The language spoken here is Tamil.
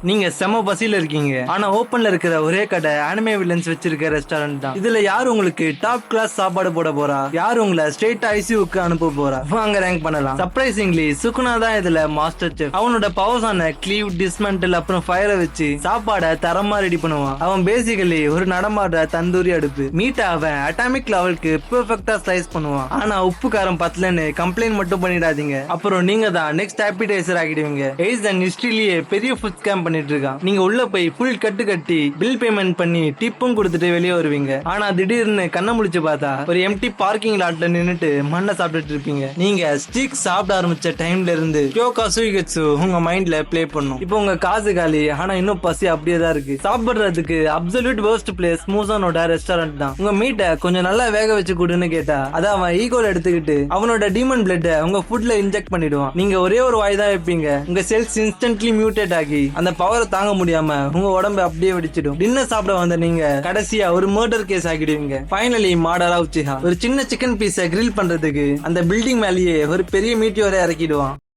நீங்க செம பசியில இருக்கீங்க, ஆனா ஓபன்ல இருக்கிற ஒரே கடை அனிமே வில்லன்ஸ் வச்சிருக்க ரெஸ்டாரண்ட் தான். இதுல யார் உங்களுக்கு டாப் கிளாஸ் சாப்பாடு போட போறா, யார் உங்களை ஸ்ட்ரெயிட் ஐசியூக்கு அனுப்ப போறா, வாங்க ரேங்க் பண்ணலாம். சர்ப்ரைசிங்லி சுகுணா தான் இதுல மாஸ்டர் செஃப். அவனோட பவர்ஸான கிளீவ், டிஸ்மெண்டல் அப்புறம் ஃபயரை வச்சு சாப்பாடை தரமா ரெடி பண்ணுவான். அவன் பேசிக்கலி ஒரு நடமாடுற தந்தூரி அடுப்பு. மீட்டை அவன் அட்டாமிக் லெவலுக்கு பெர்ஃபெக்ட்டா ஸ்லைஸ் பண்ணுவான். ஆனா உப்பு காரம் பத்தலன்னு கம்ப்ளைண்ட் மட்டும் பண்ணிடாதீங்க, அப்புறம் நீங்க தான் நெக்ஸ்ட் ஆப்பிடைசர் ஆகிடுவீங்க. ஏசன் ஹிஸ்டரியிலேயே பெரிய ஃபுட் ஸ்கேம் பண்ணிட்டு இருக்கான். நீங்க உள்ள போய் ஃபுல் கட்டு கட்டி பில் பேமெண்ட் பண்ணி டிப்பும் கொடுத்துட்டு வெளியே வருவீங்க. ஆனா திடீர்னு கண்ண முழிச்சு பார்த்தா ஒரு எம்டி பார்க்கிங் லாட்ல நின்னுட்டு மண்ணை சாப்பிட்டுட்டு இருப்பீங்க. நீங்க ஸ்டிக் சாப்பிட ஆரம்பிச்ச டைம்ல இருந்து கியோகா சுயிகட்சு உங்க மைண்ட்ல பிளே பண்ணும். இப்போ உங்க காசு காலி, ஆனா இன்னும் பசி அப்படியே தான் இருக்கு. சாப்பிடுறதுக்கு அப்சல்யூட் வேர்ஸ்ட் பிளேஸ் மூசானோட ரெஸ்டாரண்ட் தான். உங்க மீட்டை கொஞ்சம் நல்லா வேக வச்சு கொடுன்னு கேட்டா அதை அவன் ஈகோல எடுத்துக்கிட்டு அவனோட டீமன் பிளட் உங்க ஃபுட்ல இன்ஜெக்ட் பண்ணிடுவான். நீங்க ஒரே ஒரு வாய் தான் வைப்பீங்க, உங்க செல்ஸ் இன்ஸ்டன்ட்லி மியூட்டேட் ஆகி அந்த பவரை தாங்க முடியாம உங்க உடம்பு அப்படியே வெடிச்சிடும். டின்னர் சாப்பிட வந்த நீங்க கடைசியா ஒரு மர்டர் கேஸ் ஆகிடுவீங்க. ஃபைனலி மாடரா உச்சிஹா ஒரு சின்ன சிக்கன் பீஸை கிரில் பண்றதுக்கு அந்த பில்டிங் மேலேயே ஒரு பெரிய மீட்டியோரை இறக்கிடுவான்.